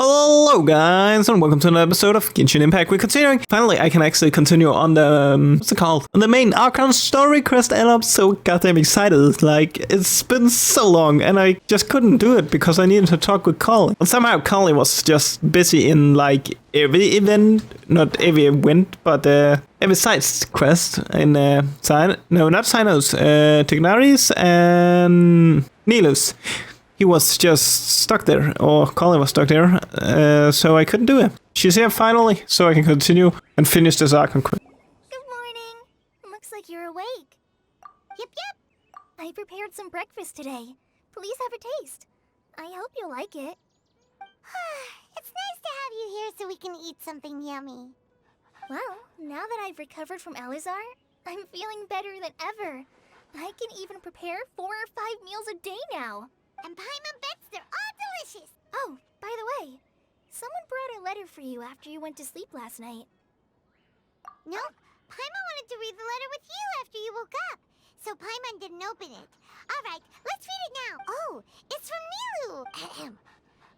Hello guys, and welcome to another episode of Genshin Impact. We're continuing. Finally, I can actually continue on the, what's it called? On the main Archon story quest, and I'm so goddamn excited. Like, it's been so long, and I just couldn't do it because I needed to talk with Collie. And somehow Collie was just busy in, like, every event. Not every event, but every side quest in, not Sinos, Tignaris and Nilus. He was just stuck there, or Colin was stuck there, so I couldn't do it. She's here finally, so I can continue and finish this Archon quest. Good morning. Looks like you're awake. Yep. I prepared some breakfast today. Please have a taste. I hope you'll like it. It's nice to have you here so we can eat something yummy. Well, now that I've recovered from Alizar, I'm feeling better than ever. I can even prepare 4 or 5 meals a day now. And Paimon bets they're all delicious. Oh, by the way, someone brought a letter for you after you went to sleep last night. Nope, Paimon wanted to read the letter with you after you woke up, so Paimon didn't open it. All right, let's read it now. Oh, it's from Nilu.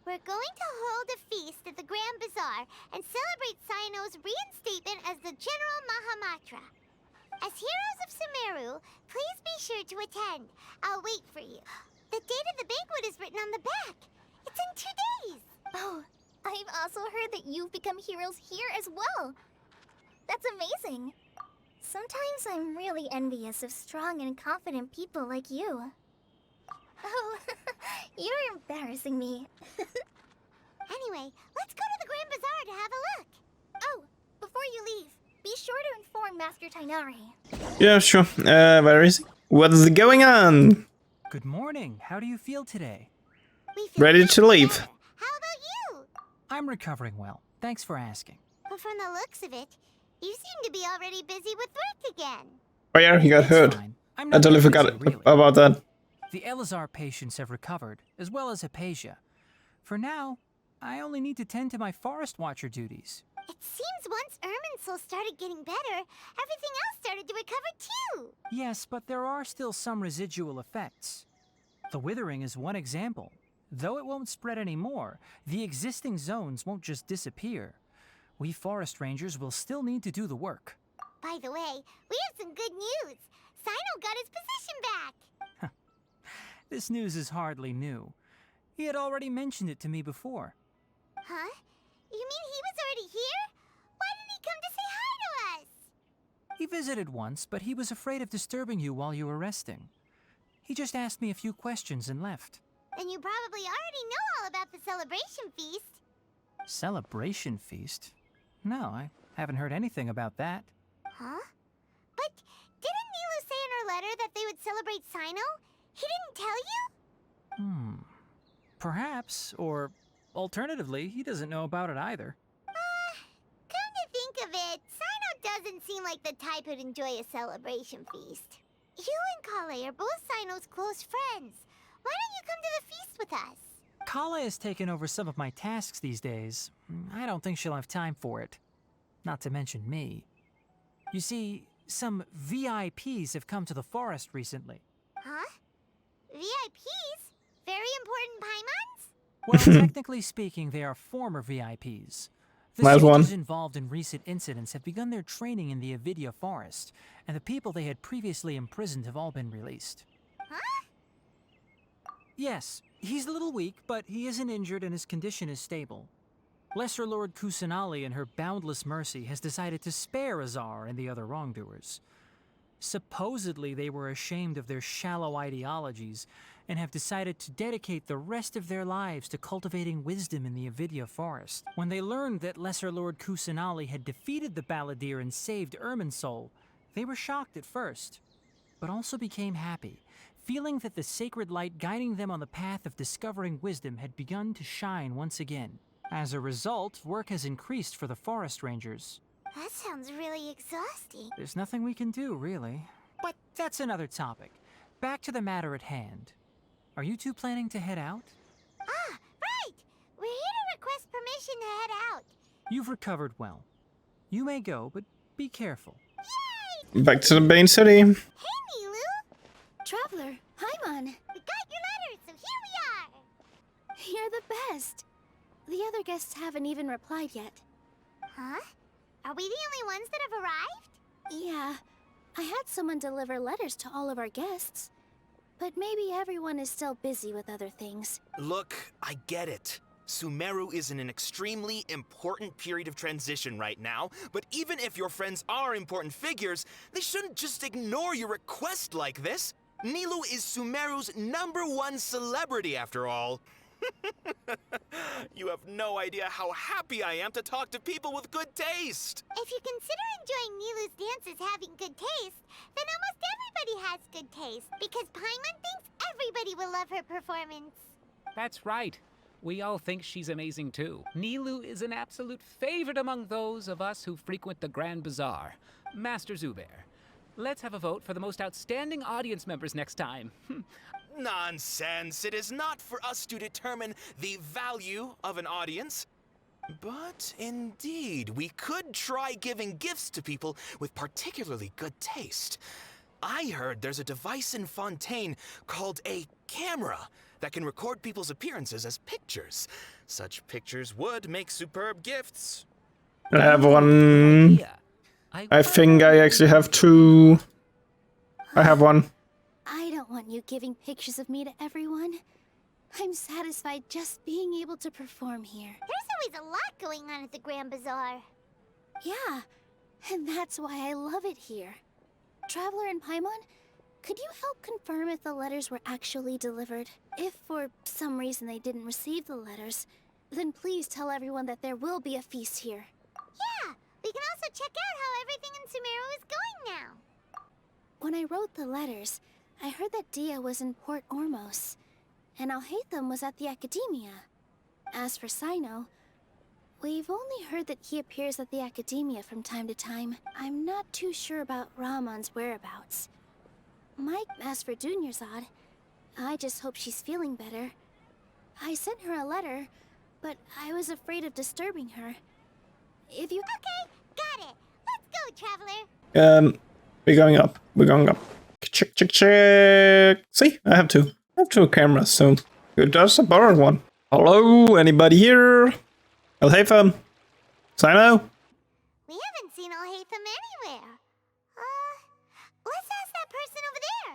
We're going to hold a feast at the Grand Bazaar and celebrate Sino's reinstatement as the General Mahamatra. As heroes of Sumeru, please be sure to attend. I'll wait for you. The date of the banquet is written on the back. It's in 2 days. Oh, I've also heard that you've become heroes here as well. That's amazing. Sometimes I'm really envious of strong and confident people like you. Oh, you're embarrassing me. Anyway, let's go to the Grand Bazaar to have a look. Oh, before you leave, be sure to inform Master Tighnari. Yeah, sure. Where is he? What's going on? Good morning. How do you feel today? We feel Ready to leave. How about you? I'm recovering well. Thanks for asking. But from the looks of it, you seem to be already busy with work again. Oh yeah, he got It's hurt. fine. I'm I not totally busy, forgot really. about that. The Elazar patients have recovered, as well as Hypatia. For now, I only need to tend to my Forest Watcher duties. It seems once Irminsul started getting better, everything else started to recover too. Yes, but there are still some residual effects. The withering is one example. Though it won't spread anymore, the existing zones won't just disappear. We forest rangers will still need to do the work. By the way, we have some good news. Sino got his position back. This news is hardly new. He had already mentioned it to me before. Huh? You mean he was already here? Why didn't he come to say hi to us? He visited once, but he was afraid of disturbing you while you were resting. He just asked me a few questions and left. Then you probably already know all about the celebration feast. Celebration feast? No, I haven't heard anything about that. Huh? But didn't Nilu say in her letter that they would celebrate Sino? He didn't tell you? Perhaps, or alternatively, he doesn't know about it either. Come to think of it, Sino doesn't seem like the type who'd enjoy a celebration feast. You and Kale are both Sino's close friends. Why don't you come to the feast with us? Kala has taken over some of my tasks these days. I don't think she'll have time for it. Not to mention me. You see, some VIPs have come to the forest recently. Huh? VIPs? Very important Paimons? Well, technically speaking, they are former VIPs. The Last one. soldiers involved in recent incidents have begun their training in the Avidia forest, and the people they had previously imprisoned have all been released. Huh? Yes, he's a little weak, but he isn't injured and his condition is stable. Lesser Lord Kusanali, in her boundless mercy, has decided to spare Azar and the other wrongdoers. Supposedly, they were ashamed of their shallow ideologies and have decided to dedicate the rest of their lives to cultivating wisdom in the Avidia forest. When they learned that Lesser Lord Kusanali had defeated the Balladeer and saved Irminsul, they were shocked at first, but also became happy, feeling that the sacred light guiding them on the path of discovering wisdom had begun to shine once again. As a result, work has increased for the forest rangers. That sounds really exhausting. There's nothing we can do, really. But that's another topic. Back to the matter at hand. Are you two planning to head out? Ah, right! We're here to request permission to head out. You've recovered well. You may go, but be careful. Yay! Back to the main city. Hey, Nilu! Traveler, Paimon, We got your letter, so here we are! you're the best. The other guests haven't even replied yet. Huh? Are we the only ones that have arrived? Yeah, I had someone deliver letters to all of our guests. But maybe everyone is still busy with other things. Look, I get it. Sumeru is in an extremely important period of transition right now, but even if your friends are important figures, they shouldn't just ignore your request like this. Nilou is Sumeru's #1 celebrity after all. You have no idea how happy I am to talk to people with good taste. If you consider enjoying Nilou's dances having good taste, then almost everybody has good taste, because Paimon thinks everybody will love her performance. That's right. We all think she's amazing too. Nilou is an absolute favorite among those of us who frequent the Grand Bazaar. Master Zubair, let's have a vote for the most outstanding audience members next time. Nonsense. It is not for us to determine the value of an audience. But indeed, we could try giving gifts to people with particularly good taste. I heard there's a device in Fontaine called a camera that can record people's appearances as pictures. Such pictures would make superb gifts. I have one. Yeah. I think I actually have 2. I have one. I don't want you giving pictures of me to everyone. I'm satisfied just being able to perform here. There's always a lot going on at the Grand Bazaar. Yeah, and that's why I love it here. Traveler and Paimon, could you help confirm if the letters were actually delivered? If for some reason they didn't receive the letters, then please tell everyone that there will be a feast here. Yeah, we can also check out how everything in Sumeru is going now. When I wrote the letters, I heard that Dia was in Port Ormos, and Alhaitham was at the Academia. As for Sino, we've only heard that he appears at the Academia from time to time. I'm not too sure about Ramon's whereabouts. As for Dunyarzad, I just hope she's feeling better. I sent her a letter, but I was afraid of disturbing her. If you... Okay, got it. Let's go, Traveler. We're going up. We're going up. Check, check, check. See, I have 2. I have 2 cameras, so who does a borrowed one? Hello, anybody here? Alhaitham? Sino? We haven't seen Alhaitham anywhere. Let's ask that person over there.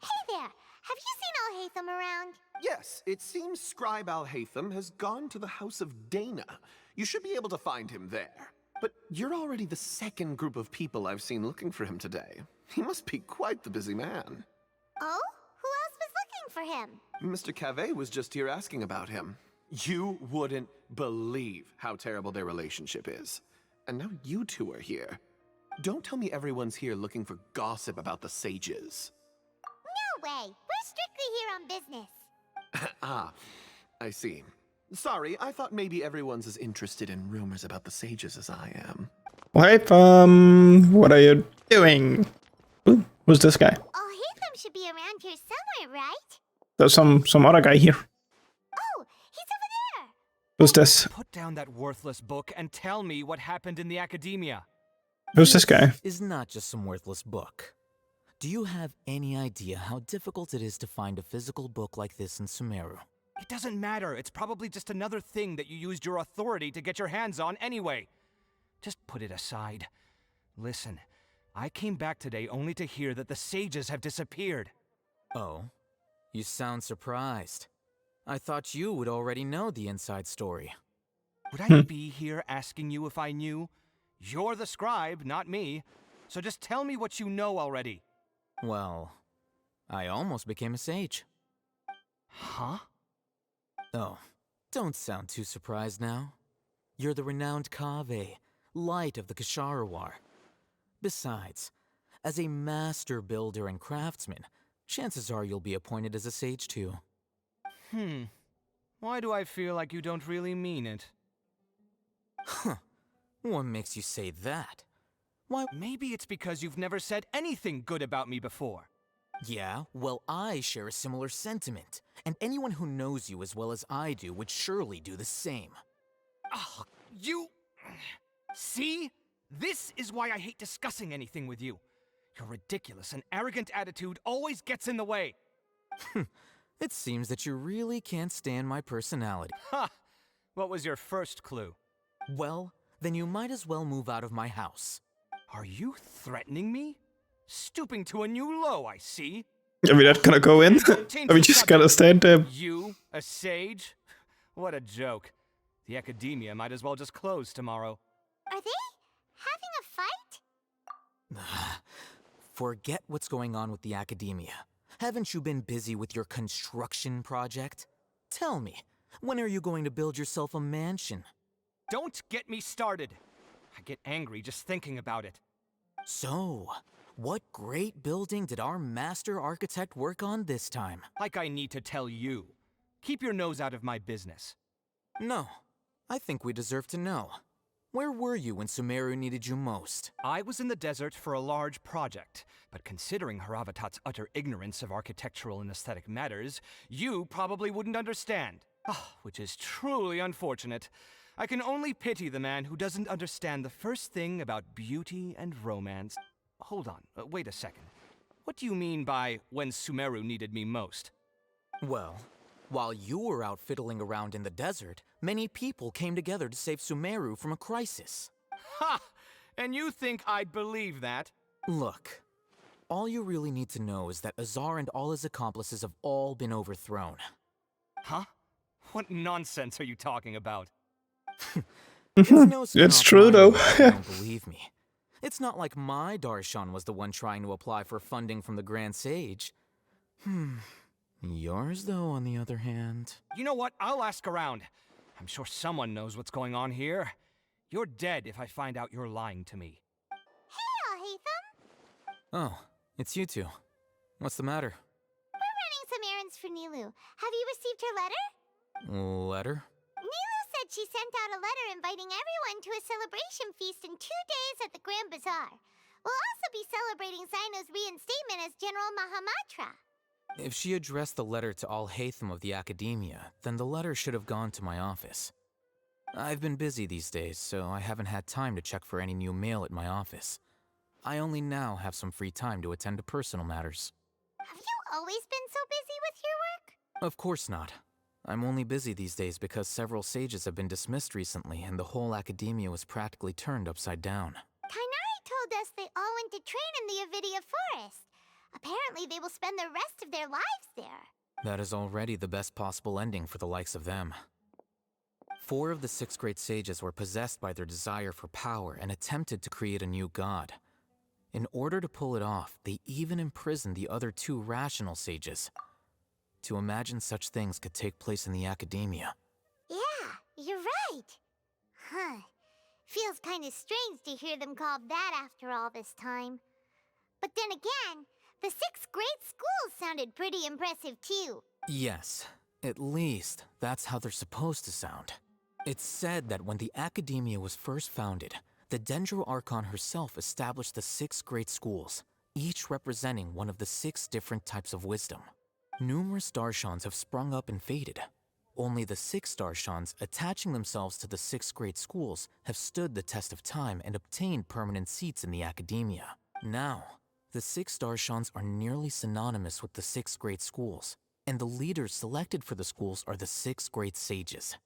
Hey there, have you seen Alhaitham around? Yes, it seems Scribe Alhaitham has gone to the House of Dana. You should be able to find him there. But you're already the 2nd group of people I've seen looking for him today. He must be quite the busy man. Oh? Who else was looking for him? Mr. Cave was just here asking about him. You wouldn't believe how terrible their relationship is. And now you 2 are here. Don't tell me everyone's here looking for gossip about the sages. No way. We're strictly here on business. Ah, I see. Sorry, I thought maybe everyone's as interested in rumors about the sages as I am. Alhaitham, what are you doing? Ooh, who's this guy? Alhaitham should be around here somewhere, right? There's some other guy here. Oh, he's over there. Who's this? Put down that worthless book and tell me what happened in the Academia. Who's this guy? Is not just some worthless book. Do you have any idea how difficult it is to find a physical book like this in Sumeru? It doesn't matter. It's probably just another thing that you used your authority to get your hands on anyway. Just put it aside. Listen, I came back today only to hear that the sages have disappeared. Oh, you sound surprised. I thought you would already know the inside story. Would I be here asking you if I knew? You're the scribe, not me. So just tell me what you know already. Well, I almost became a sage. Huh? Oh, don't sound too surprised now. You're the renowned Kaveh, light of the Kasharawar. Besides, as a master builder and craftsman, chances are you'll be appointed as a sage too. Why do I feel like you don't really mean it? Huh. What makes you say that? Why? Maybe it's because you've never said anything good about me before. Yeah, well, I share a similar sentiment, and anyone who knows you as well as I do would surely do the same. Oh, you... See? This is why I hate discussing anything with you. Your ridiculous and arrogant attitude always gets in the way. It seems that you really can't stand my personality. Ha! What was your first clue? Well, then you might as well move out of my house. Are you threatening me? Stooping to a new low, I see. Are we not gonna go in? Change Are we the just subject. gonna stand there? You, a sage? What a joke. The academia might as well just close tomorrow. Are they having a fight? Forget what's going on with the academia. Haven't you been busy with your construction project? Tell me, when are you going to build yourself a mansion? Don't get me started. I get angry just thinking about it. So, what great building did our master architect work on this time? Like I need to tell you. Keep your nose out of my business. No, I think we deserve to know. Where were you when Sumeru needed you most? I was in the desert for a large project, but considering Haravatat's utter ignorance of architectural and aesthetic matters, you probably wouldn't understand. Which is truly unfortunate. I can only pity the man who doesn't understand the first thing about beauty and romance. Hold on, wait a second. What do you mean by when Sumeru needed me most? Well, while you were out fiddling around in the desert, many people came together to save Sumeru from a crisis. Ha! And you think I'd believe that? Look, all you really need to know is that Azar and all his accomplices have all been overthrown. Huh? What nonsense are you talking about? It's no skin It's off true, my though. nose if you don't believe me. It's not like my Darshan was the one trying to apply for funding from the Grand Sage. Yours, though, on the other hand. You know what? I'll ask around. I'm sure someone knows what's going on here. You're dead if I find out you're lying to me. Hey, Alhaitham. Oh, it's you two. What's the matter? We're running some errands for Nilu. Have you received her letter? Letter? Nilu said she sent out a letter inviting everyone to a celebration feast in 2 days at the Grand Bazaar. We'll also be celebrating Zaino's reinstatement as General Mahamatra. If she addressed the letter to Alhaitham of the Academia, then the letter should have gone to my office. I've been busy these days, so I haven't had time to check for any new mail at my office. I only now have some free time to attend to personal matters. Have you always been so busy with your work? Of course not. I'm only busy these days because several sages have been dismissed recently and the whole Academia was practically turned upside down. Kainari told us they all went to train in the Avidia Forest. Apparently they will spend the rest of their lives there. That is already the best possible ending for the likes of them. 4 of the 6 great sages were possessed by their desire for power and attempted to create a new god. In order to pull it off, they even imprisoned the other 2 rational sages. To imagine such things could take place in the Academia. Yeah, you're right. Huh. Feels kind of strange to hear them called that after all this time. But then again, the 6 great schools sounded pretty impressive too. Yes, at least that's how they're supposed to sound. It's said that when the Academia was first founded, the Dendro Archon herself established the 6 great schools, each representing one of the 6 different types of wisdom. Numerous Darshans have sprung up and faded. Only the 6 Darshans attaching themselves to the 6 great schools have stood the test of time and obtained permanent seats in the Academia. Now, the 6 Darshans are nearly synonymous with the 6 great schools, and the leaders selected for the schools are the 6 great sages.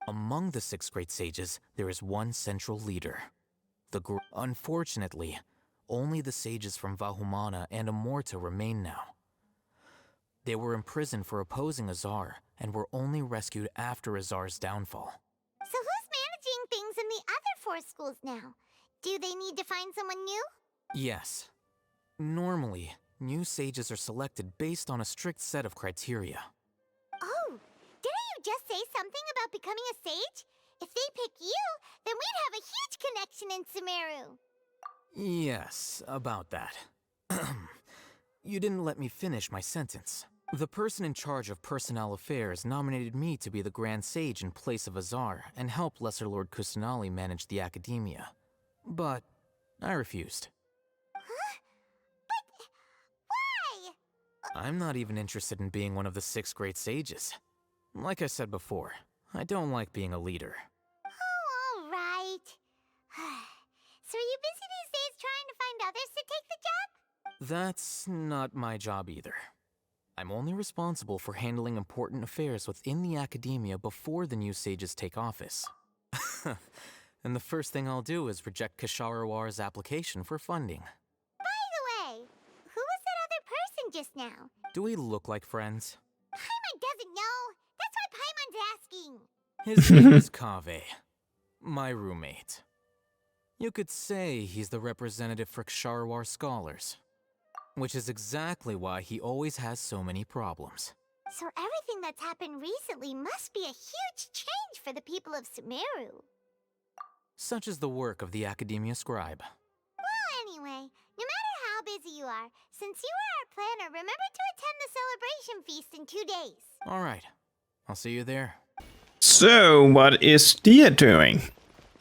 Among the 6 great sages, there is one central leader. Unfortunately, only the sages from Vahumana and Amorta remain now. They were imprisoned for opposing Azar, and were only rescued after Azar's downfall. So who's managing things in the other 4 schools now? Do they need to find someone new? Yes. Normally, new sages are selected based on a strict set of criteria. Oh, didn't you just say something about becoming a sage? If they pick you, then we'd have a huge connection in Sumeru. Yes, about that. You didn't let me finish my sentence. The person in charge of personnel affairs nominated me to be the Grand Sage in place of Azar and help Lesser Lord Kusanali manage the Academia. But I refused. Huh? But why? I'm not even interested in being one of the 6 great sages. Like I said before, I don't like being a leader. Oh, all right. So are you busy these days trying to find others to take the job? That's not my job either. I'm only responsible for handling important affairs within the academia before the new sages take office. And the first thing I'll do is reject Kasharawar's application for funding. By the way, who was that other person just now? Do we look like friends? Paimon doesn't know. That's why Paimon's asking. His name is Kaveh, my roommate. You could say he's the representative for Ksharawar scholars, which is exactly why he always has so many problems. So everything that's happened recently must be a huge change for the people of Sumeru. Such is the work of the Academia Scribe. Well, anyway, no matter how busy you are, since you are our planner, remember to attend the celebration feast in 2 days. All right, I'll see you there. So, what is Dia doing?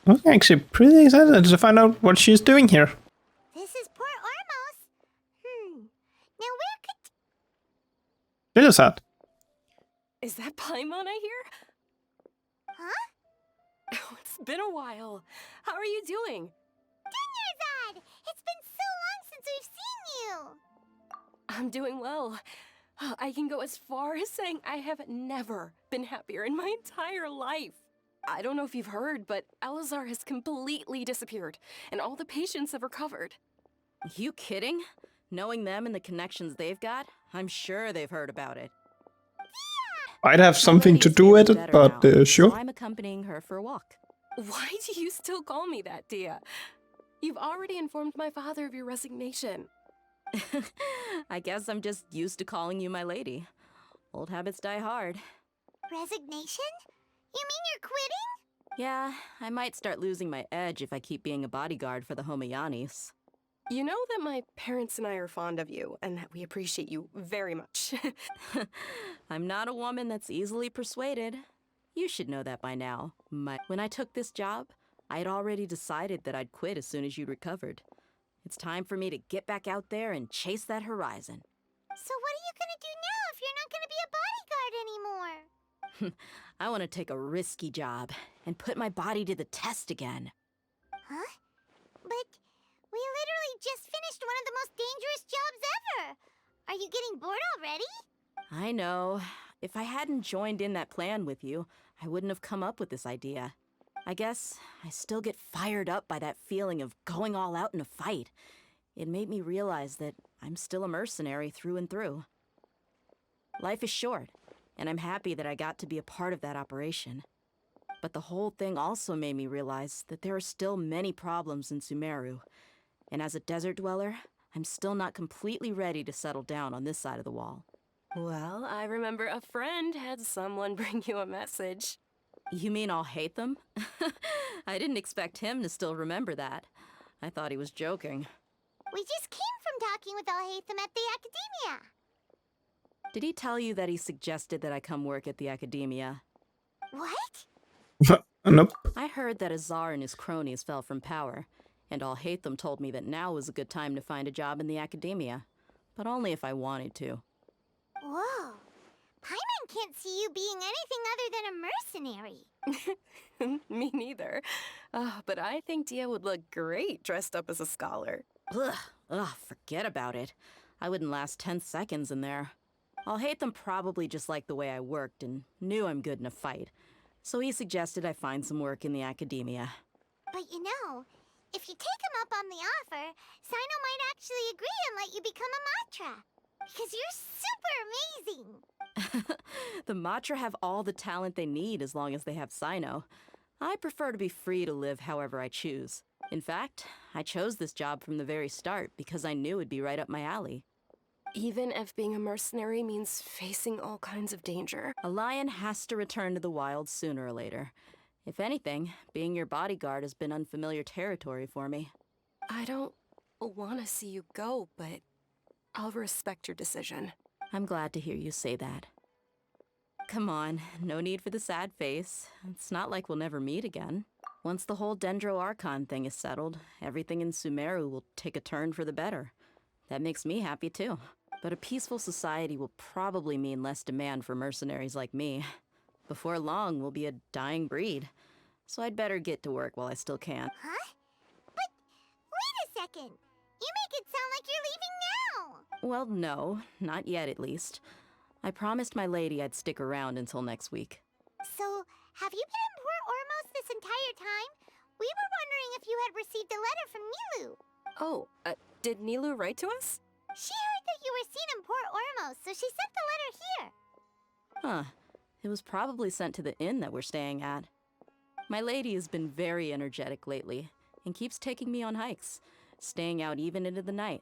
I'm actually pretty excited to find out what she's doing here. This is Port Ormos. Now where could... This is sad. Is that Paimon I hear? Huh? Oh, it's been a while. How are you doing? Dunyarzad! It's been so long since we've seen you! I'm doing well. I can go as far as saying I have never been happier in my entire life. I don't know if you've heard, but Elazar has completely disappeared, and all the patients have recovered. You kidding? Knowing them and the connections they've got, I'm sure they've heard about it. Might have something to do with it, but sure. So I'm accompanying her for a walk. Why do you still call me that, Dia? You've already informed my father of your resignation. I guess I'm just used to calling you my lady. Old habits die hard. Resignation? You mean you're quitting? Yeah, I might start losing my edge if I keep being a bodyguard for the Homayanis. You know that my parents and I are fond of you, and that we appreciate you very much. I'm not a woman that's easily persuaded. You should know that by now. When I took this job, I'd already decided that I'd quit as soon as you'd recovered. It's time for me to get back out there and chase that horizon. So what are you gonna do now if you're not gonna be a bodyguard anymore? I want to take a risky job and put my body to the test again. Huh? But we literally just finished one of the most dangerous jobs ever! Are you getting bored already? I know. If I hadn't joined in that plan with you, I wouldn't have come up with this idea. I guess I still get fired up by that feeling of going all out in a fight. It made me realize that I'm still a mercenary through and through. Life is short, and I'm happy that I got to be a part of that operation. But the whole thing also made me realize that there are still many problems in Sumeru, and as a desert dweller, I'm still not completely ready to settle down on this side of the wall. Well, I remember a friend had someone bring you a message. You mean I'll hate them? I didn't expect him to still remember that. I thought he was joking. We just came from talking with Alhaitham at the Academia. Did he tell you that he suggested that I come work at the Academia? What? Nope. I heard that Azar and his cronies fell from power, and Alhaitham told me that now was a good time to find a job in the Academia, but only if I wanted to. Whoa. Paimon can't see you being anything other than a mercenary. Me neither. But I think Dia would look great dressed up as a scholar. Ugh, forget about it. I wouldn't last 10 seconds in there. Alhaitham probably just liked the way I worked and knew I'm good in a fight, so he suggested I find some work in the Academia. But you know, if you take him up on the offer, Sino might actually agree and let you become a Matra. Because you're super amazing! The Matra have all the talent they need as long as they have Sino. I prefer to be free to live however I choose. In fact, I chose this job from the very start because I knew it'd be right up my alley. Even if being a mercenary means facing all kinds of danger. A lion has to return to the wild sooner or later. If anything, being your bodyguard has been unfamiliar territory for me. I don't want to see you go, but I'll respect your decision. I'm glad to hear you say that. Come on, no need for the sad face. It's not like we'll never meet again. Once the whole Dendro Archon thing is settled, everything in Sumeru will take a turn for the better. That makes me happy too. But a peaceful society will probably mean less demand for mercenaries like me. Before long, we'll be a dying breed. So I'd better get to work while I still can. Huh? But wait a second! You make it sound like you're leaving now! Well, no, not yet at least. I promised my lady I'd stick around until next week. So, have you been in Port Ormos this entire time? We were wondering if you had received a letter from Nilu. Oh, did Nilu write to us? She heard that you were seen in Port Ormos, so she sent the letter here. Huh. It was probably sent to the inn that we're staying at. My lady has been very energetic lately and keeps taking me on hikes, staying out even into the night.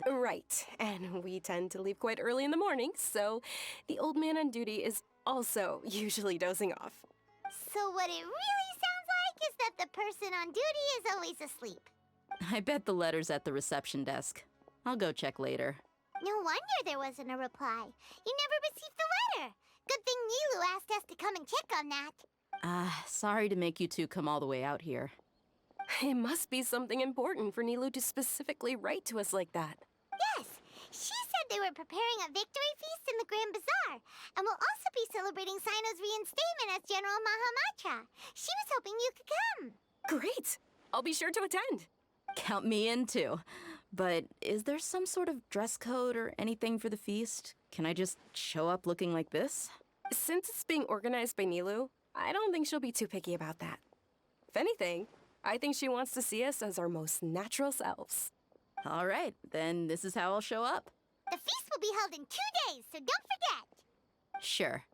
Right, and we tend to leave quite early in the morning, so the old man on duty is also usually dozing off. So what it really sounds like is that the person on duty is always asleep. I bet the letter's at the reception desk. I'll go check later. No wonder there wasn't a reply. You never received the letter. Good thing Nilu asked us to come and check on that. Sorry to make you two come all the way out here. It must be something important for Nilu to specifically write to us like that. Yes, she said they were preparing a victory feast in the Grand Bazaar, and will also be celebrating Sino's reinstatement as General Mahamatra. She was hoping you could come. Great! I'll be sure to attend. Count me in too. But is there some sort of dress code or anything for the feast? Can I just show up looking like this? Since it's being organized by Nilu, I don't think she'll be too picky about that. If anything, I think she wants to see us as our most natural selves. All right, then this is how I'll show up. The feast will be held in 2 days, so don't forget. Sure.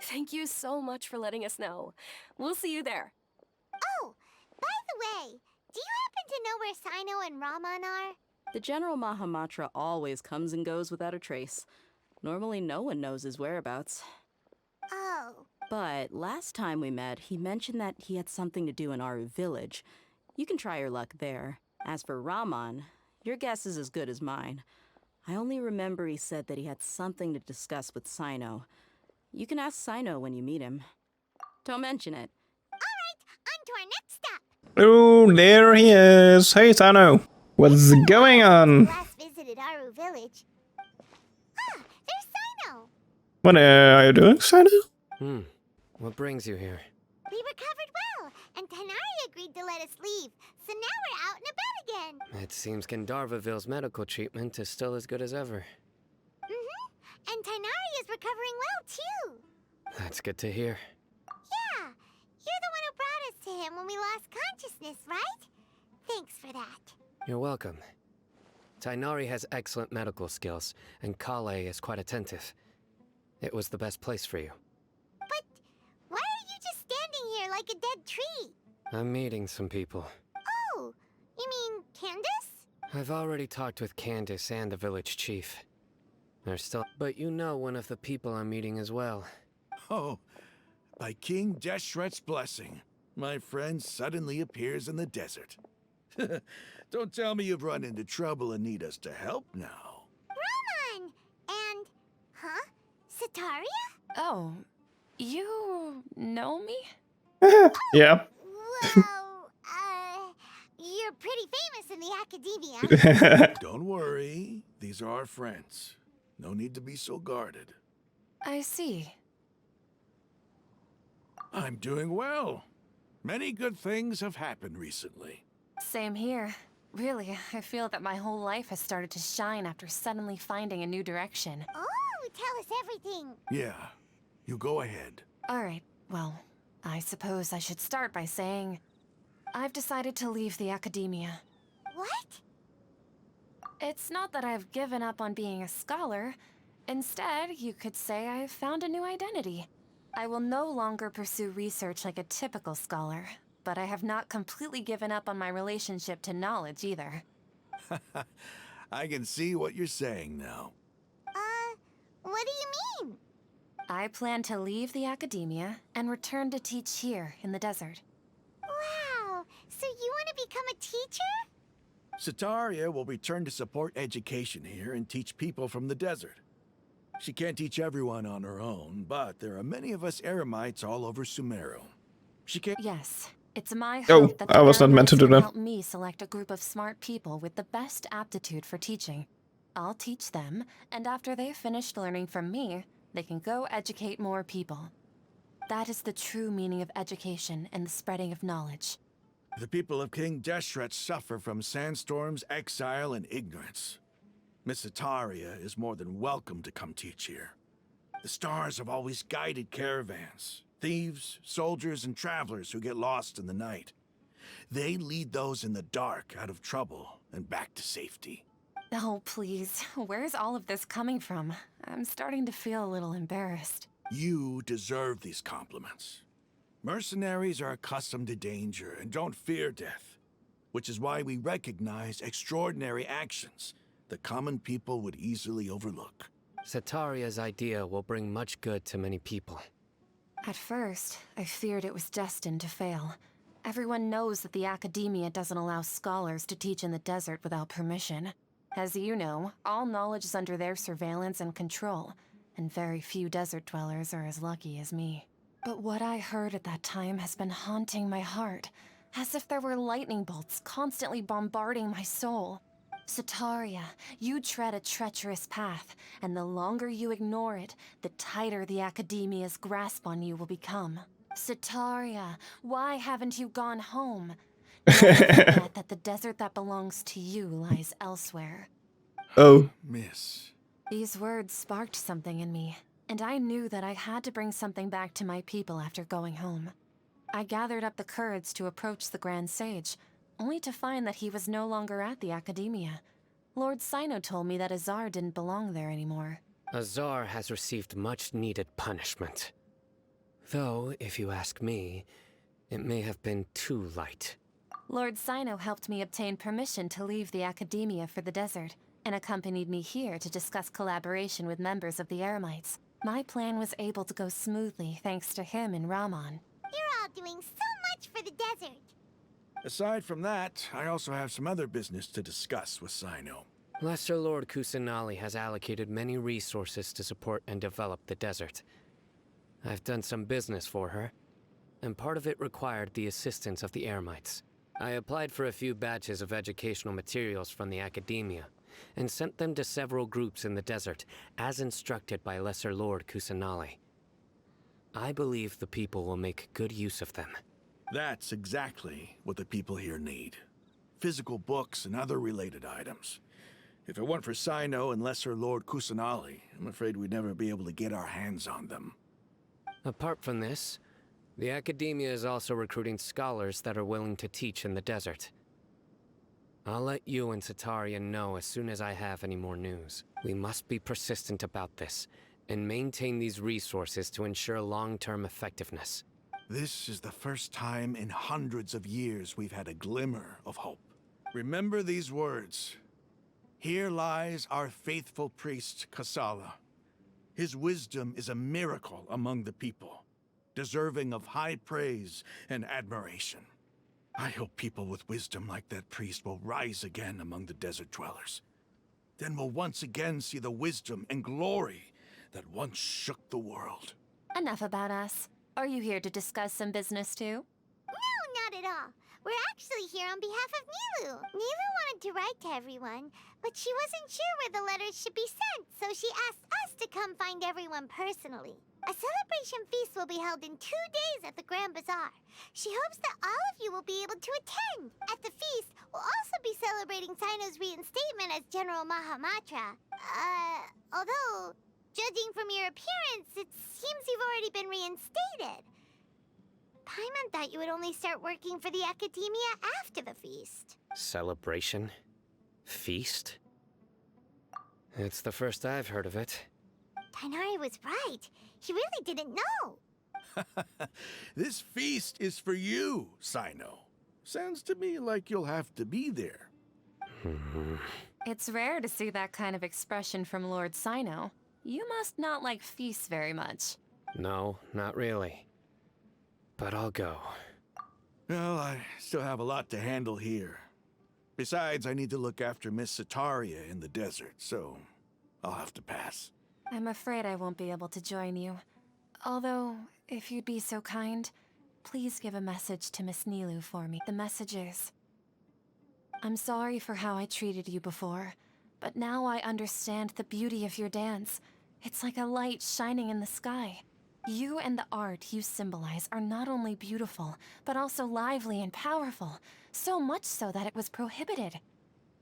Thank you so much for letting us know. We'll see you there. Oh, by the way, do you happen to know where Sino and Raman are? The General Mahamatra always comes and goes without a trace. Normally no one knows his whereabouts. Oh. But last time we met, he mentioned that he had something to do in Aru village. You can try your luck there. As for Raman, your guess is as good as mine. I only remember he said that he had something to discuss with Sino. You can ask Sino when you meet him. Don't mention it. All right, on to our next stop. Oh, there he is. Hey, Sano. What's going on? Last visited Aru village. Ah, there's Sino. What are you doing, Sano? What brings you here? We recovered well, and Tanari agreed to let us leave, so now we're out and about again. It seems Gandharvaville's medical treatment is still as good as ever. And Tanari is recovering well, too. That's good to hear. Yeah, you're the one who brought us to him when we lost consciousness, right? Thanks for that. You're welcome. Tainari has excellent medical skills, and Kale is quite attentive. It was the best place for you. But why are you just standing here like a dead tree? I'm meeting some people. Oh, you mean Candace? I've already talked with Candace and the village chief. They're still... But you know one of the people I'm meeting as well. Oh, by King Deshret's blessing, my friend suddenly appears in the desert. Don't tell me you've run into trouble and need us to help now. Raman! And... huh? Sataria? Oh, you know me? Yeah. Well, you're pretty famous in the academia. Don't worry, these are our friends. No need to be so guarded. I see. I'm doing well. Many good things have happened recently. Same here. Really, I feel that my whole life has started to shine after suddenly finding a new direction. Oh, tell us everything. Yeah, you go ahead. Alright, well, I suppose I should start by saying I've decided to leave the academia. What? It's not that I've given up on being a scholar. Instead, you could say I've found a new identity. I will no longer pursue research like a typical scholar, but I have not completely given up on my relationship to knowledge either. I can see what you're saying now. What do you mean? I plan to leave the academia and return to teach here in the desert. Wow, so you want to become a teacher? Sataria will return to support education here and teach people from the desert. She can't teach everyone on her own, but there are many of us Eremites all over Sumeru. She can't... Yes, it's my Oh, hope that the I was not meant to do Eremites that. will help me select a group of smart people with the best aptitude for teaching. I'll teach them, and after they've finished learning from me, they can go educate more people. That is the true meaning of education and the spreading of knowledge. The people of King Deshret suffer from sandstorms, exile, and ignorance. Miss Sataria is more than welcome to come teach here. The stars have always guided caravans, thieves, soldiers, and travelers who get lost in the night. They lead those in the dark out of trouble and back to safety. Oh, please. Where's all of this coming from? I'm starting to feel a little embarrassed. You deserve these compliments. Mercenaries are accustomed to danger and don't fear death, which is why we recognize extraordinary actions that common people would easily overlook. Setaria's idea will bring much good to many people. At first, I feared it was destined to fail. Everyone knows that the Academia doesn't allow scholars to teach in the desert without permission. As you know, all knowledge is under their surveillance and control, and very few desert dwellers are as lucky as me. But what I heard at that time has been haunting my heart, as if there were lightning bolts constantly bombarding my soul. Setaria, you tread a treacherous path, and the longer you ignore it, the tighter the Academia's grasp on you will become. Setaria, why haven't you gone home? Never forget that the desert that belongs to you lies elsewhere. Oh. Miss. These words sparked something in me, and I knew that I had to bring something back to my people after going home. I gathered up the courage to approach the Grand Sage, only to find that he was no longer at the Academia. Lord Sino told me that Azar didn't belong there anymore. Azar has received much-needed punishment. Though, if you ask me, it may have been too light. Lord Sino helped me obtain permission to leave the Academia for the desert, and accompanied me here to discuss collaboration with members of the Eremites. My plan was able to go smoothly thanks to him and Rahman. You're all doing so much for the desert. Aside from that, I also have some other business to discuss with Sino. Lesser Lord Kusanali has allocated many resources to support and develop the desert. I've done some business for her, and part of it required the assistance of the Eremites. I applied for a few batches of educational materials from the Academia, and sent them to several groups in the desert, as instructed by Lesser Lord Kusanali. I believe the people will make good use of them. That's exactly what the people here need. Physical books and other related items. If it weren't for Sino and Lesser Lord Kusanali, I'm afraid we'd never be able to get our hands on them. Apart from this, the Academia is also recruiting scholars that are willing to teach in the desert. I'll let you and Setaria know as soon as I have any more news. We must be persistent about this, and maintain these resources to ensure long-term effectiveness. This is the first time in hundreds of years we've had a glimmer of hope. Remember these words. Here lies our faithful priest, Kasala. His wisdom is a miracle among the people, deserving of high praise and admiration. I hope people with wisdom like that priest will rise again among the desert dwellers. Then we'll once again see the wisdom and glory that once shook the world. Enough about us. Are you here to discuss some business too? No, not at all. We're actually here on behalf of Nilu. Nilu wanted to write to everyone, but she wasn't sure where the letters should be sent, so she asked us to come find everyone personally. A celebration feast will be held in 2 days at the Grand Bazaar. She hopes that all of you will be able to attend. At the feast, we'll also be celebrating Sino's reinstatement as General Mahamatra. Although, judging from your appearance, it seems you've already been reinstated. Paimon thought you would only start working for the Academia after the feast. Celebration? Feast? It's the first I've heard of it. Tighnari was right. He really didn't know. This feast is for you, Sino. Sounds to me like you'll have to be there. It's rare to see that kind of expression from Lord Sino. You must not like feasts very much. No, not really. But I'll go. Well, I still have a lot to handle here. Besides, I need to look after Miss Setaria in the desert, so I'll have to pass. I'm afraid I won't be able to join you. Although, if you'd be so kind, please give a message to Miss Nilu for me. The message is, I'm sorry for how I treated you before, but now I understand the beauty of your dance. It's like a light shining in the sky. You and the art you symbolize are not only beautiful, but also lively and powerful. So much so that it was prohibited.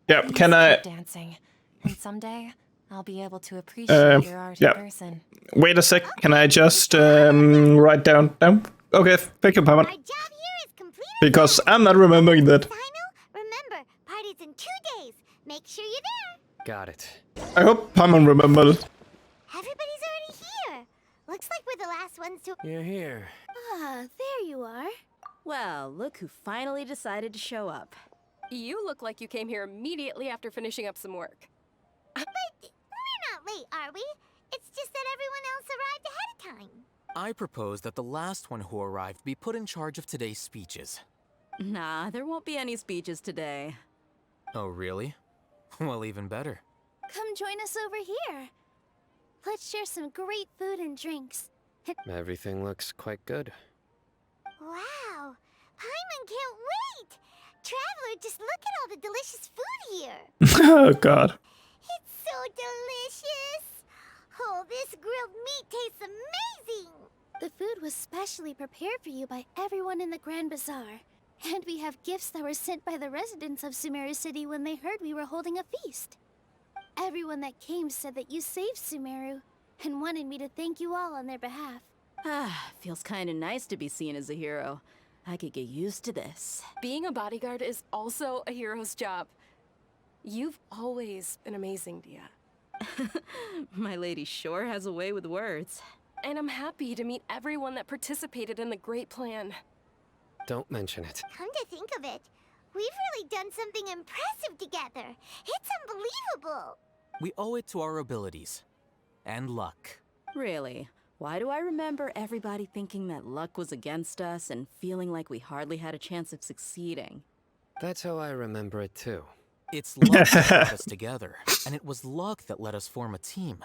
Yeah, Please can I... keep dancing. And someday, I'll be able to appreciate your art yeah. in person. Wait a sec. Can I just write down? Okay, thank you, Paimon. Our job here is completed. Because I'm not remembering that. Sino, remember, party's in 2 days. Make sure you're there. Got it. I hope Paimon remembered. Everybody's already here. Looks like we're the last ones to. You're here. Ah, there you are. Well, look who finally decided to show up. You look like you came here immediately after finishing up some work. But we're not late, are we? It's just that everyone else arrived ahead of time. I propose that the last one who arrived be put in charge of today's speeches. Nah, there won't be any speeches today. Oh, really? Well, even better. Come join us over here. Let's share some great food and drinks. Everything looks quite good. Wow, Paimon can't wait. Traveler, just look at all the delicious food here. Oh god. It's so delicious. Oh, this grilled meat tastes amazing. The food was specially prepared for you by everyone in the Grand Bazaar. And we have gifts that were sent by the residents of Sumeru City when they heard we were holding a feast. Everyone that came said that you saved Sumeru and wanted me to thank you all on their behalf. Ah, feels kinda nice to be seen as a hero. I could get used to this. Being a bodyguard is also a hero's job. You've always been amazing, Dia. My lady sure has a way with words. And I'm happy to meet everyone that participated in the great plan. Don't mention it. Come to think of it, we've really done something impressive together. It's unbelievable. We owe it to our abilities. And luck. Really? Why do I remember everybody thinking that luck was against us and feeling like we hardly had a chance of succeeding? That's how I remember it too. It's luck that brought us together, and it was luck that let us form a team.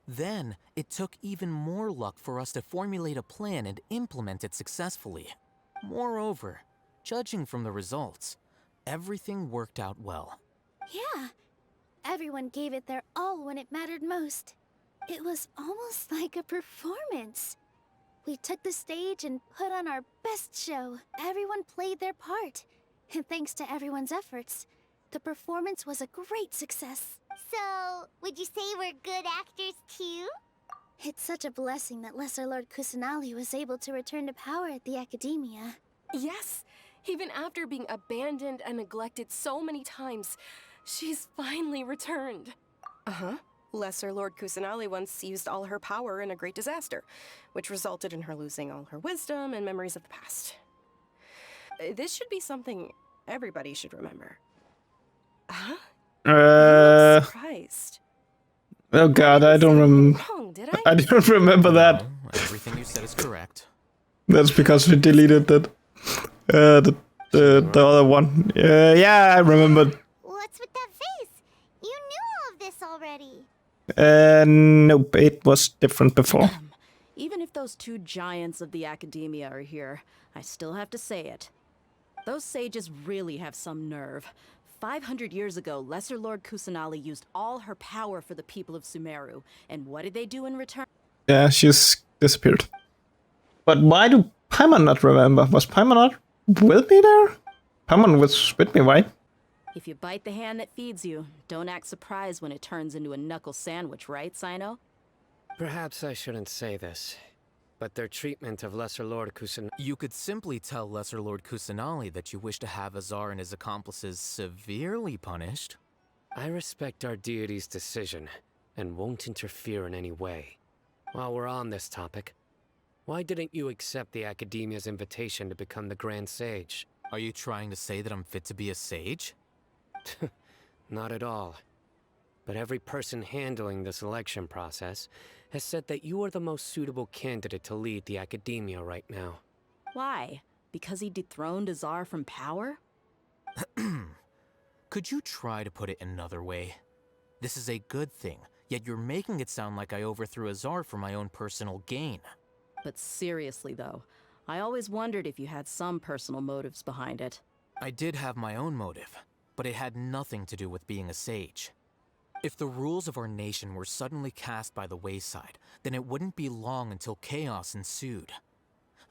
Then, it took even more luck for us to formulate a plan and implement it successfully. Moreover, judging from the results, everything worked out well. Yeah, everyone gave it their all when it mattered most. It was almost like a performance. We took the stage and put on our best show. Everyone played their part. And thanks to everyone's efforts, the performance was a great success. So, would you say we're good actors too? It's such a blessing that Lesser Lord Kusanali was able to return to power at the Academia. Yes, even after being abandoned and neglected so many times, she's finally returned. Uh-huh. Lesser Lord Kusanali once used all her power in a great disaster, which resulted in her losing all her wisdom and memories of the past. This should be something everybody should remember. Huh? You look surprised. Oh god, I don't remember. Wrong, did I don't remember that. No, everything you said is correct. That's because we deleted that. The other one. Yeah, I remembered. What's with that face? You knew all of this already. Nope, it was different before. Even if those two giants of the Academia are here, I still have to say it. Those sages really have some nerve. 500 years ago, Lesser Lord Kusanali used all her power for the people of Sumeru, and what did they do in return? Yeah, she's disappeared. But why do Paimon not remember? Was Paimon not with me there? Paimon was with me, right? If you bite the hand that feeds you, don't act surprised when it turns into a knuckle sandwich, right, Sino? Perhaps I shouldn't say this, but their treatment of Lesser Lord Kusanali... You could simply tell Lesser Lord Kusanali that you wish to have Azar and his accomplices severely punished. I respect our deity's decision, and won't interfere in any way. While we're on this topic, why didn't you accept the Academia's invitation to become the Grand Sage? Are you trying to say that I'm fit to be a sage? Not at all. But every person handling the selection process has said that you are the most suitable candidate to lead the Academia right now. Why? Because he dethroned Azar from power? Could you try to put it another way? This is a good thing, yet you're making it sound like I overthrew Azar for my own personal gain. But seriously though, I always wondered if you had some personal motives behind it. I did have my own motive, but it had nothing to do with being a sage. If the rules of our nation were suddenly cast by the wayside, then it wouldn't be long until chaos ensued.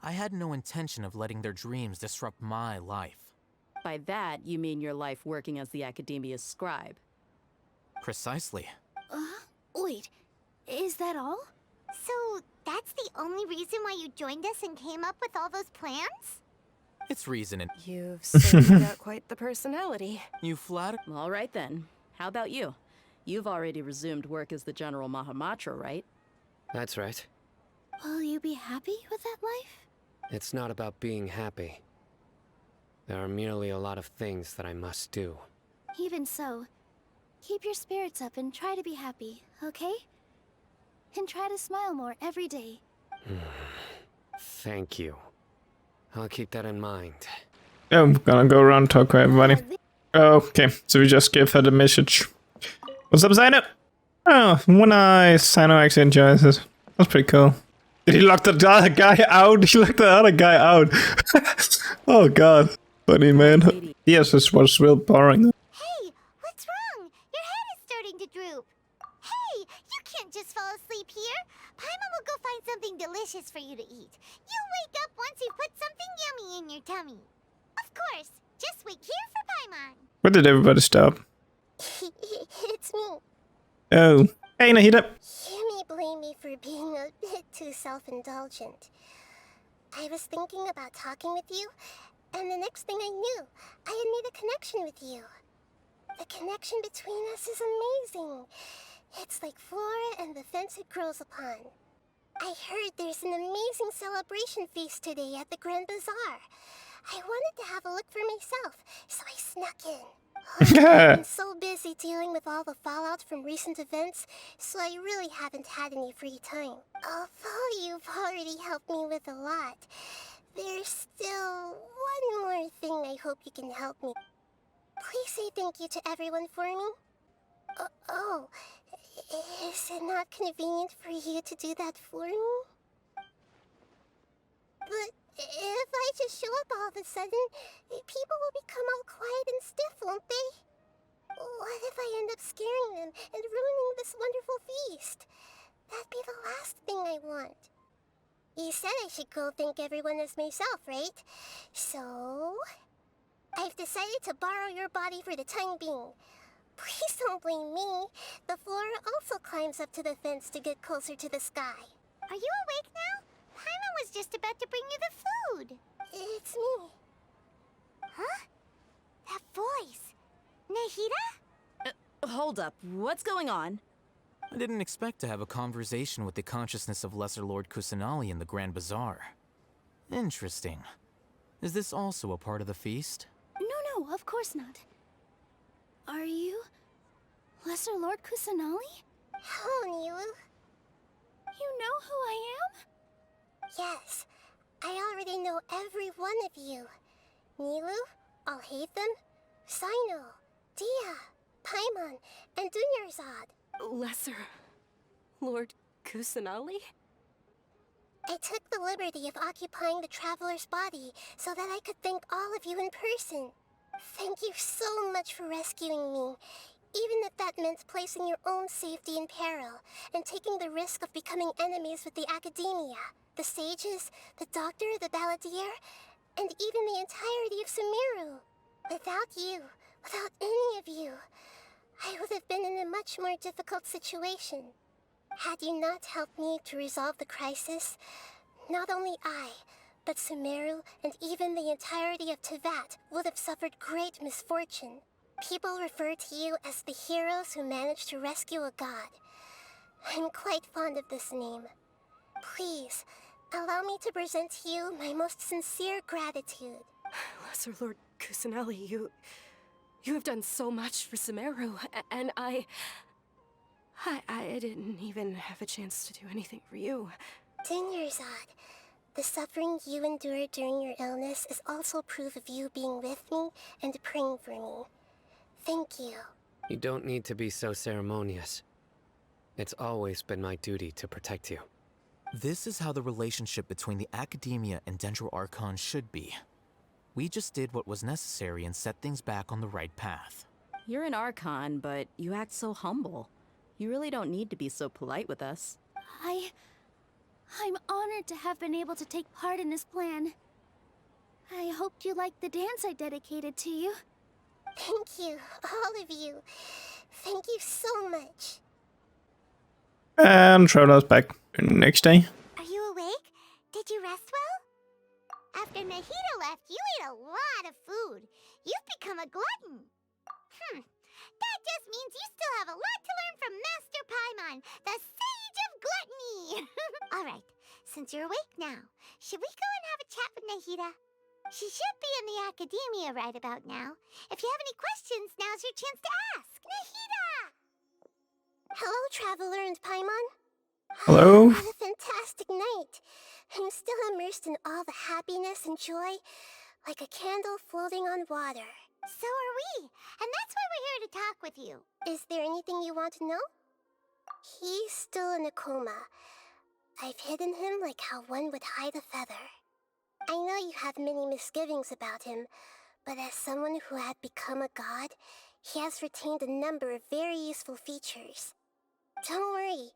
I had no intention of letting their dreams disrupt my life. By that, you mean your life working as the Academia's scribe. Precisely. Wait, is that all? So, that's the only reason why you joined us and came up with all those plans? It's reasoning. You've certainly got quite the personality. You flatter? All right then. How about you? You've already resumed work as the General Mahamatra, right? That's right. Will you be happy with that life? It's not about being happy. There are merely a lot of things that I must do. Even so, keep your spirits up and try to be happy, okay? And try to smile more every day. Thank you. I'll keep that in mind. I'm gonna go around and talk to everybody. Okay, so we just give her the message. What's up, Sino? Oh, one eye. Sino actually enjoys it. That's pretty cool. Did he lock the other guy out? He locked the other guy out. Oh god. Funny, man. Yes, this was real boring. Hey, what's wrong? Your head is starting to droop. Hey, you can't just fall asleep here. Paimon will go find something delicious for you to eat. You'll wake up once you put something yummy in your tummy. Of course, just wait here for Paimon. Where did everybody stop? It's me. Oh. Hey, Nahida. You may blame me for being a bit too self-indulgent. I was thinking about talking with you, and the next thing I knew, I had made a connection with you. The connection between us is amazing. It's like flora and the fence it grows upon. I heard there's an amazing celebration feast today at the Grand Bazaar. I wanted to have a look for myself, so I snuck in. I've been so busy dealing with all the fallout from recent events, so I really haven't had any free time. Although you've already helped me with a lot, there's still one more thing I hope you can help me. Please say thank you to everyone for me. Oh, is it not convenient for you to do that for me? But if I just show up all of a sudden, people will become all quiet and stiff, won't they? What if I end up scaring them and ruining this wonderful feast? That'd be the last thing I want. You said I should go thank everyone as myself, right? So, I've decided to borrow your body for the time being. Please don't blame me. The flora also climbs up to the fence to get closer to the sky. Are you awake now? Paimon was just about to bring you the food. It's me. Huh? That voice. Nahida? Hold up. What's going on? I didn't expect to have a conversation with the consciousness of Lesser Lord Kusanali in the Grand Bazaar. Interesting. Is this also a part of the feast? No, of course not. Are you Lesser Lord Kusanali? Hello, Nilu. You know who I am? Yes, I already know every one of you. Nilu, Alhaitham, Sino, Dia, Paimon, and Dunyarzad. Lesser Lord Kusanali? I took the liberty of occupying the traveler's body so that I could thank all of you in person. Thank you so much for rescuing me, even if that meant placing your own safety in peril and taking the risk of becoming enemies with the academia, the sages, the doctor, the balladeer, and even the entirety of Sumeru. Without you, without any of you, I would have been in a much more difficult situation. Had you not helped me to resolve the crisis, not only I, but Sumeru and even the entirety of Tevat would have suffered great misfortune. People refer to you as the heroes who managed to rescue a god. I'm quite fond of this name. Please, allow me to present to you my most sincere gratitude. Lesser Lord Kusanali, you have done so much for Sumeru, and I didn't even have a chance to do anything for you. Dunyarzad, the suffering you endured during your illness is also proof of you being with me and praying for me. Thank you. You don't need to be so ceremonious. It's always been my duty to protect you. This is how the relationship between the Academia and Dendro Archon should be. We just did what was necessary and set things back on the right path. You're an Archon, but you act so humble. You really don't need to be so polite with us. I'm honored to have been able to take part in this plan. I hoped you liked the dance I dedicated to you. Thank you, all of you. Thank you so much. And travel us back next day. Are you awake? Did you rest well? After Nahida left, you ate a lot of food. You've become a glutton. That just means you still have a lot to learn from Master Paimon, the Sage of Gluttony. Alright, since you're awake now, should we go and have a chat with Nahida? She should be in the academia right about now. If you have any questions, now's your chance to ask. Nahida! Hello, Traveler and Paimon. Hello? What a fantastic night. I'm still immersed in all the happiness and joy, like a candle floating on water. So are we, and that's why we're here to talk with you. Is there anything you want to know? He's still in a coma. I've hidden him like how one would hide a feather. I know you have many misgivings about him, but as someone who had become a god, he has retained a number of very useful features. Don't worry,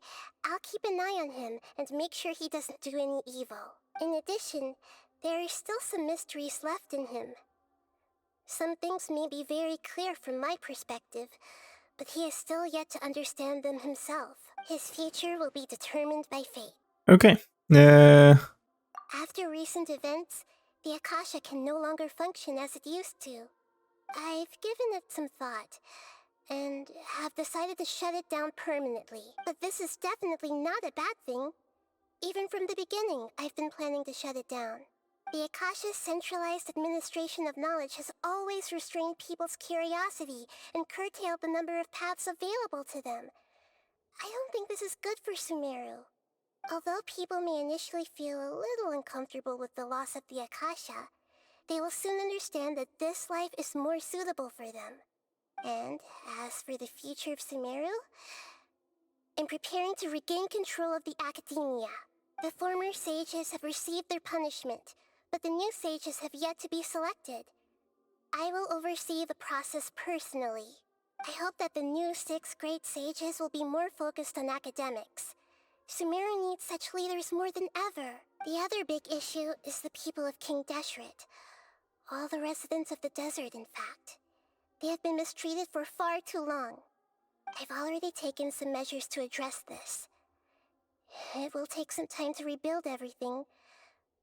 I'll keep an eye on him and make sure he doesn't do any evil. In addition, there are still some mysteries left in him. Some things may be very clear from my perspective, but he is still yet to understand them himself. His future will be determined by fate. Okay. After recent events, the Akasha can no longer function as it used to. I've given it some thought, and have decided to shut it down permanently. But this is definitely not a bad thing. Even from the beginning, I've been planning to shut it down. The Akasha's centralized administration of knowledge has always restrained people's curiosity and curtailed the number of paths available to them. I don't think this is good for Sumeru. Although people may initially feel a little uncomfortable with the loss of the Akasha, they will soon understand that this life is more suitable for them. And as for the future of Sumeru, I'm preparing to regain control of the academia. The former sages have received their punishment, but the new sages have yet to be selected. I will oversee the process personally. I hope that the new 6 great sages will be more focused on academics. Sumeru needs such leaders more than ever. The other big issue is the people of King Deshret. All the residents of the desert, in fact. They have been mistreated for far too long. I've already taken some measures to address this. It will take some time to rebuild everything,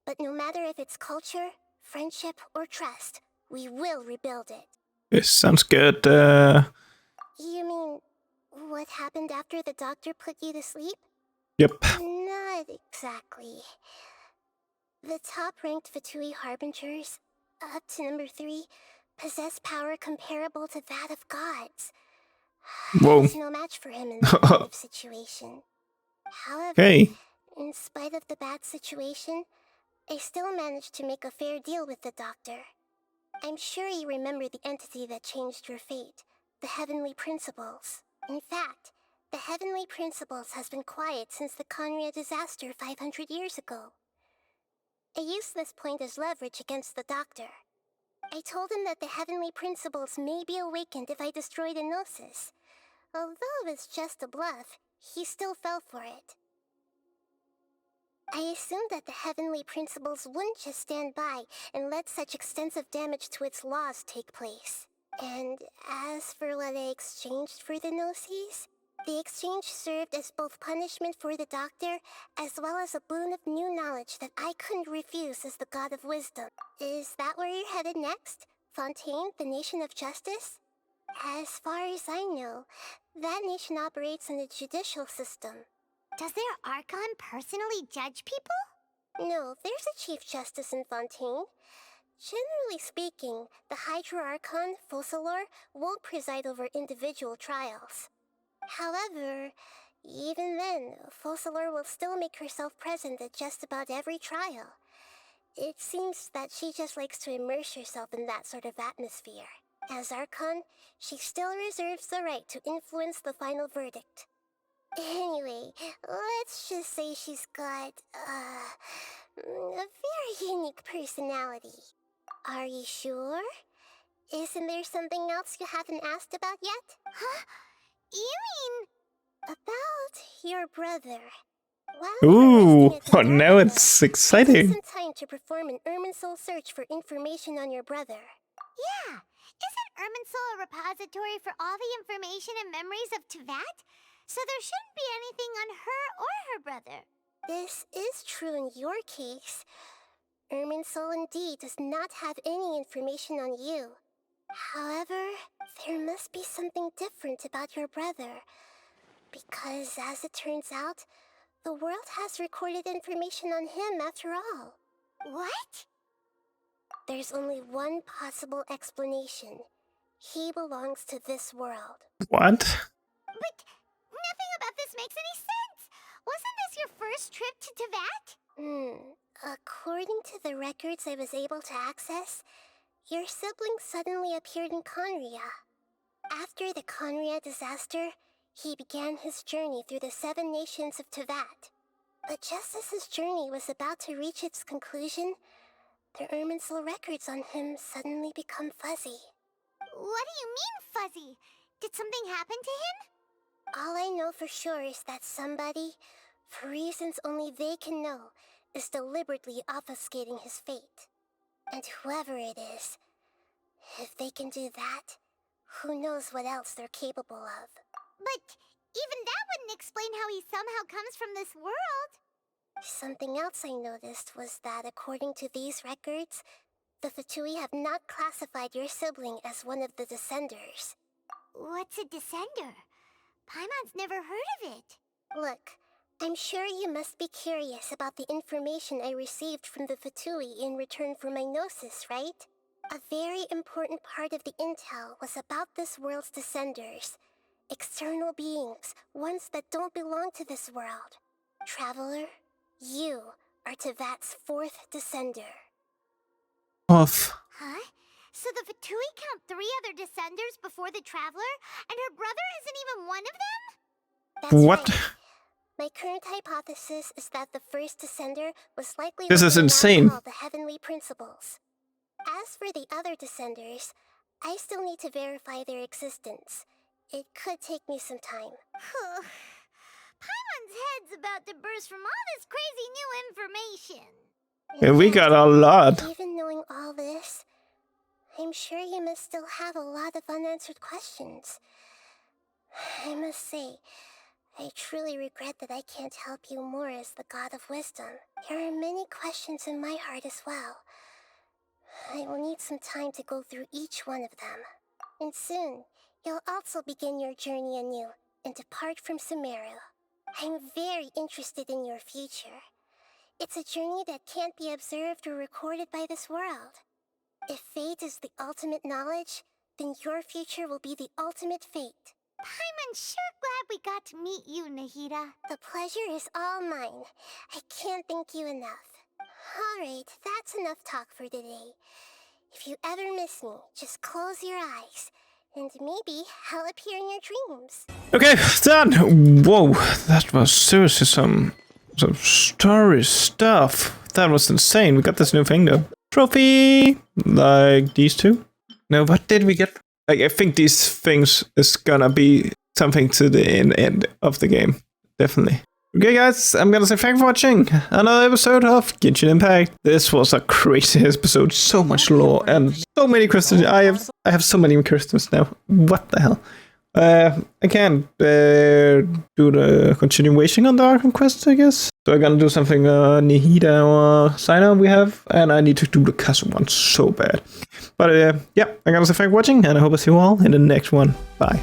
but no matter if it's culture, friendship, or trust, we will rebuild it. This sounds good. You mean, what happened after the doctor put you to sleep? Yep. Not exactly. The top-ranked Fatui Harbingers, up to number 3, possess power comparable to that of gods. Whoa. There's no match for him in that kind of situation. However, Okay. in spite of the bad situation, I still managed to make a fair deal with the doctor. I'm sure you remember the entity that changed your fate, the Heavenly Principles. In fact, the Heavenly Principles has been quiet since the Conria disaster 500 years ago. I used this point as leverage against the doctor. I told him that the Heavenly Principles may be awakened if I destroy the Gnosis. Although it's just a bluff, he still fell for it. I assumed that the Heavenly Principles wouldn't just stand by and let such extensive damage to its laws take place. And as for what I exchanged for the Gnosis, the exchange served as both punishment for the doctor, as well as a boon of new knowledge that I couldn't refuse as the God of Wisdom. Is that where you're headed next? Fontaine, the Nation of Justice? As far as I know, that nation operates in a judicial system. Does their Archon personally judge people? No, there's a Chief Justice in Fontaine. Generally speaking, the Hydra Archon, Focalor, won't preside over individual trials. However, even then, Focalor will still make herself present at just about every trial. It seems that she just likes to immerse herself in that sort of atmosphere. As Archon, she still reserves the right to influence the final verdict. Anyway, let's just say she's got, a very unique personality. Are you sure? Isn't there something else you haven't asked about yet? Huh? You mean... About your brother. Ooh, oh, now it's Take exciting. some time to perform an Irminsul search for information on your brother. Yeah, isn't Irminsul a repository for all the information and memories of Teyvat? so there shouldn't be anything on her or her brother. This is true in your case. Irminsul indeed does not have any information on you. However, there must be something different about your brother. Because, as it turns out, the world has recorded information on him after all. What? There's only one possible explanation. He belongs to this world. What? But nothing about this makes any sense. Wasn't this your first trip to Teyvat? According to the records I was able to access, your sibling suddenly appeared in Conria. After the Conria disaster, he began his journey through the 7 nations of Teyvat. But just as his journey was about to reach its conclusion, the Irminsul records on him suddenly become fuzzy. What do you mean, fuzzy? Did something happen to him? All I know for sure is that somebody, for reasons only they can know, is deliberately obfuscating his fate. And whoever it is, if they can do that, who knows what else they're capable of. But even that wouldn't explain how he somehow comes from this world. Something else I noticed was that according to these records, the Fatui have not classified your sibling as one of the Descenders. What's a Descender? Paimon's never heard of it. Look, I'm sure you must be curious about the information I received from the Fatui in return for my gnosis, right? A very important part of the intel was about this world's Descenders. External beings, ones that don't belong to this world. Traveler, you are Teyvat's 4th Descender. Off. Huh? So the Fatui count 3 other Descenders before the Traveler, and her brother isn't even one of them? That's What? Right. My current hypothesis is that the first Descender was likely This what is we now insane. call the Heavenly Principles. As for the other Descenders, I still need to verify their existence. It could take me some time. Paimon's head's about to burst from all this crazy new information. Yeah, we got a lot. Even knowing all this, I'm sure you must still have a lot of unanswered questions. I must say, I truly regret that I can't help you more as the God of Wisdom. There are many questions in my heart as well. I will need some time to go through each one of them. And soon, you'll also begin your journey anew and depart from Sumeru. I'm very interested in your future. It's a journey that can't be observed or recorded by this world. If fate is the ultimate knowledge, then your future will be the ultimate fate. Paimon's sure glad we got to meet you, Nahida. The pleasure is all mine. I can't thank you enough. Alright, that's enough talk for today. If you ever miss me, just close your eyes, and maybe I'll appear in your dreams. Okay, done. Whoa, that was seriously some story stuff. That was insane. We got this new thing though. Trophy, like these two. No, what did we get? Like, I think these things is gonna be something to the end of the game, definitely. Okay guys, I'm gonna say thank you for watching another episode of Genshin Impact. This was a crazy episode, so much lore and so many questions. I have so many questions now. What the hell? I can't do the continuation on the Arkham quest, I guess. So I'm gonna do something Nahida or Sina we have, and I need to do the castle one so bad. But yeah, I'm gonna say thank you for watching, and I hope I see you all in the next one. Bye.